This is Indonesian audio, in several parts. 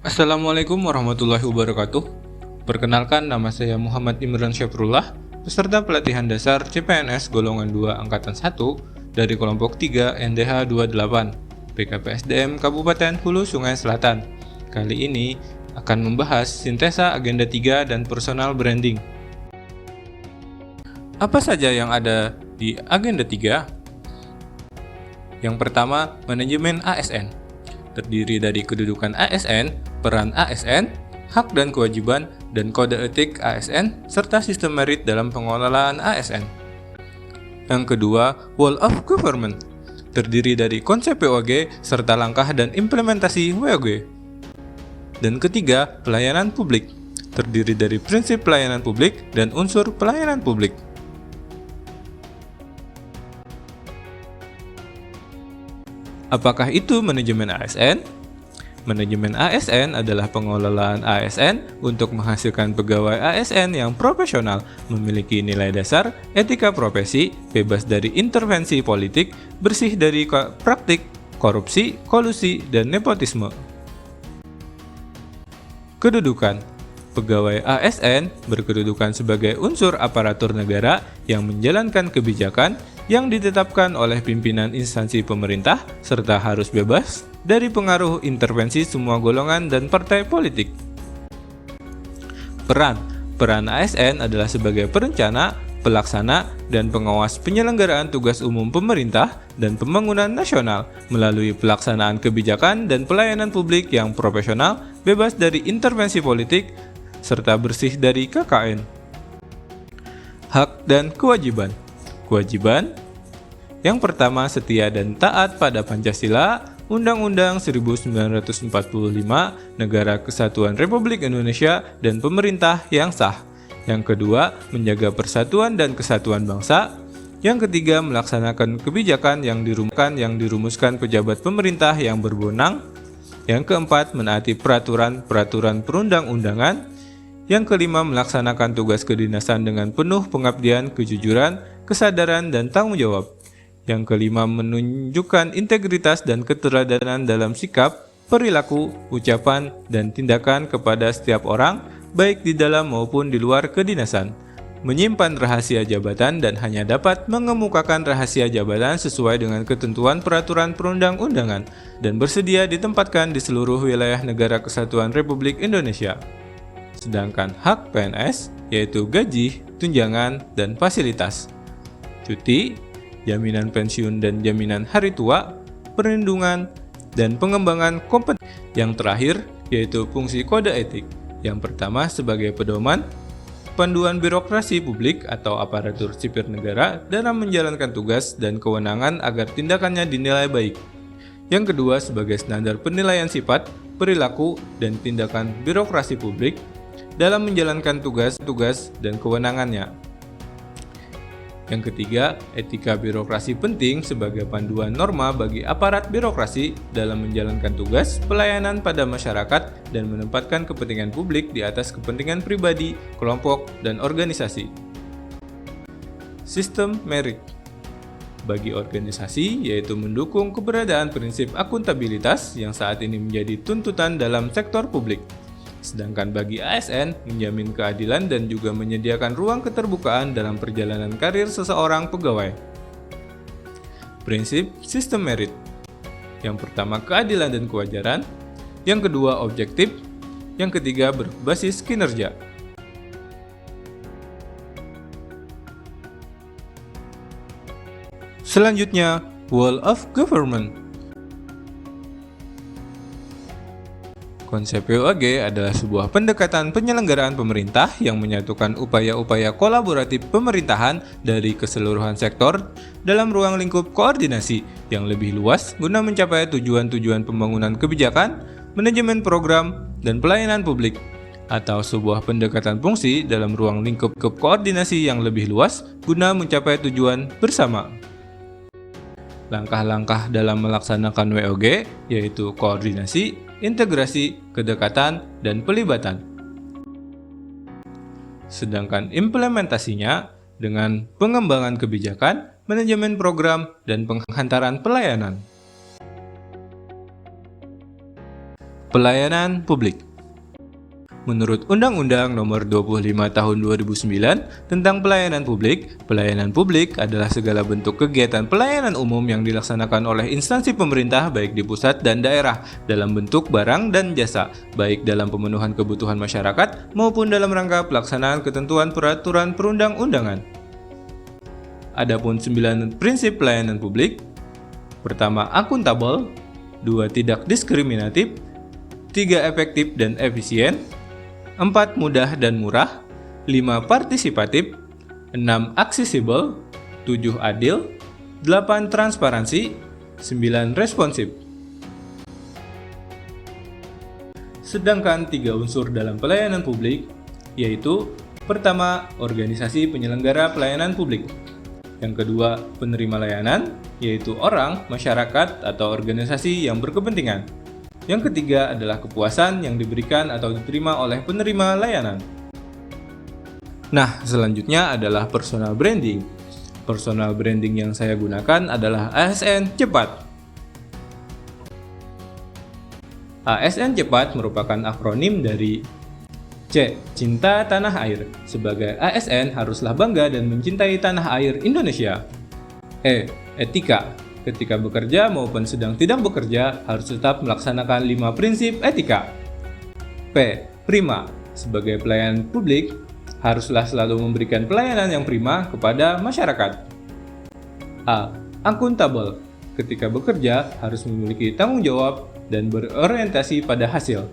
Assalamualaikum warahmatullahi wabarakatuh. Perkenalkan, nama saya Muhammad Imran Syafrullah, peserta pelatihan dasar CPNS golongan 2 angkatan 1 dari kelompok 3 NDH 28 PKPSDM Kabupaten Hulu Sungai Selatan. Kali ini akan membahas sintesa agenda 3 dan personal branding. Apa saja yang ada di agenda 3? Yang pertama, manajemen ASN. Terdiri dari kedudukan ASN, peran ASN, hak dan kewajiban, dan kode etik ASN, serta sistem merit dalam pengelolaan ASN. Yang kedua, Whole of Government. Terdiri dari konsep WOG, serta langkah dan implementasi WOG. Dan ketiga, pelayanan publik. Terdiri dari prinsip pelayanan publik dan unsur pelayanan publik. Apakah itu manajemen ASN? Manajemen ASN adalah pengelolaan ASN untuk menghasilkan pegawai ASN yang profesional, memiliki nilai dasar, etika profesi, bebas dari intervensi politik, bersih dari praktik, korupsi, kolusi, dan nepotisme. Kedudukan: pegawai ASN berkedudukan sebagai unsur aparatur negara yang menjalankan kebijakan yang ditetapkan oleh pimpinan instansi pemerintah serta harus bebas dari pengaruh intervensi semua golongan dan partai politik. Peran ASN adalah sebagai perencana, pelaksana, dan pengawas penyelenggaraan tugas umum pemerintah dan pembangunan nasional melalui pelaksanaan kebijakan dan pelayanan publik yang profesional, bebas dari intervensi politik, serta bersih dari KKN. Hak dan kewajiban. Kewajiban: yang pertama, setia dan taat pada Pancasila, Undang-Undang 1945, Negara Kesatuan Republik Indonesia, dan pemerintah yang sah. Yang kedua, menjaga persatuan dan kesatuan bangsa. Yang ketiga, melaksanakan kebijakan yang dirumuskan pejabat pemerintah yang berwenang. Yang keempat, menaati peraturan perundang-undangan. Yang kelima, melaksanakan tugas kedinasan dengan penuh pengabdian, kejujuran, kesadaran, dan tanggung jawab. Yang kelima, menunjukkan integritas dan keteladanan dalam sikap, perilaku, ucapan, dan tindakan kepada setiap orang, baik di dalam maupun di luar kedinasan. Menyimpan rahasia jabatan dan hanya dapat mengemukakan rahasia jabatan sesuai dengan ketentuan peraturan perundang-undangan dan bersedia ditempatkan di seluruh wilayah Negara Kesatuan Republik Indonesia. Sedangkan hak PNS yaitu gaji, tunjangan, dan fasilitas, cuti, jaminan pensiun dan jaminan hari tua, perlindungan, dan pengembangan kompetensi. Yang terakhir yaitu fungsi kode etik. Yang pertama sebagai pedoman, panduan birokrasi publik atau aparatur sipil negara dalam menjalankan tugas dan kewenangan agar tindakannya dinilai baik. Yang kedua sebagai standar penilaian sifat, perilaku, dan tindakan birokrasi publik dalam menjalankan tugas dan kewenangannya. Yang ketiga, etika birokrasi penting sebagai panduan norma bagi aparat birokrasi dalam menjalankan tugas pelayanan pada masyarakat dan menempatkan kepentingan publik di atas kepentingan pribadi, kelompok, dan organisasi. Sistem merit bagi organisasi yaitu mendukung keberadaan prinsip akuntabilitas yang saat ini menjadi tuntutan dalam sektor publik. Sedangkan bagi ASN, menjamin keadilan dan juga menyediakan ruang keterbukaan dalam perjalanan karir seseorang pegawai. Prinsip sistem merit. Yang pertama, keadilan dan kewajaran. Yang kedua, objektif. Yang ketiga, berbasis kinerja. Selanjutnya, Whole of Government. Konsep WOG adalah sebuah pendekatan penyelenggaraan pemerintah yang menyatukan upaya-upaya kolaboratif pemerintahan dari keseluruhan sektor dalam ruang lingkup koordinasi yang lebih luas guna mencapai tujuan-tujuan pembangunan kebijakan, manajemen program, dan pelayanan publik, atau sebuah pendekatan fungsi dalam ruang lingkup koordinasi yang lebih luas guna mencapai tujuan bersama. Langkah-langkah dalam melaksanakan WOG yaitu koordinasi, integrasi, kedekatan, dan pelibatan. Sedangkan implementasinya dengan pengembangan kebijakan, manajemen program, dan penghantaran pelayanan. Pelayanan publik. Menurut Undang-Undang Nomor 25 Tahun 2009 tentang Pelayanan Publik adalah segala bentuk kegiatan pelayanan umum yang dilaksanakan oleh instansi pemerintah baik di pusat dan daerah dalam bentuk barang dan jasa, baik dalam pemenuhan kebutuhan masyarakat maupun dalam rangka pelaksanaan ketentuan peraturan perundang-undangan. Adapun 9 prinsip pelayanan publik. Pertama, akuntabel. 2, tidak diskriminatif. 3, efektif dan efisien. 4, mudah dan murah. 5, partisipatif. 6, aksesibel. 7, adil. 8, transparansi. 9, responsif. Sedangkan 3 unsur dalam pelayanan publik, yaitu pertama, organisasi penyelenggara pelayanan publik. Yang kedua, penerima layanan, yaitu orang, masyarakat, atau organisasi yang berkepentingan. Yang ketiga adalah kepuasan yang diberikan atau diterima oleh penerima layanan. Nah, selanjutnya adalah personal branding. Personal branding yang saya gunakan adalah ASN Cepat. ASN Cepat merupakan akronim dari C. Cinta tanah air. Sebagai ASN haruslah bangga dan mencintai tanah air Indonesia. E. Etika. Ketika bekerja maupun sedang tidak bekerja harus tetap melaksanakan 5 prinsip etika. P. Prima. Sebagai pelayan publik haruslah selalu memberikan pelayanan yang prima kepada masyarakat. A. Akuntabel. Ketika bekerja harus memiliki tanggung jawab dan berorientasi pada hasil.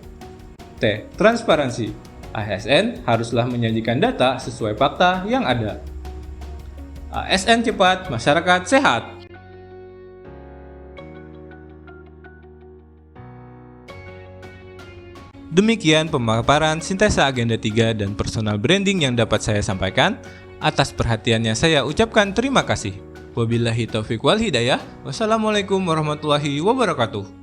T. Transparansi. ASN haruslah menyajikan data sesuai fakta yang ada. ASN Cepat, masyarakat sehat. Demikian pemaparan sintesa agenda 3 dan personal branding yang dapat saya sampaikan. Atas perhatiannya saya ucapkan terima kasih. Wabillahi taufiq wal hidayah. Wassalamualaikum warahmatullahi wabarakatuh.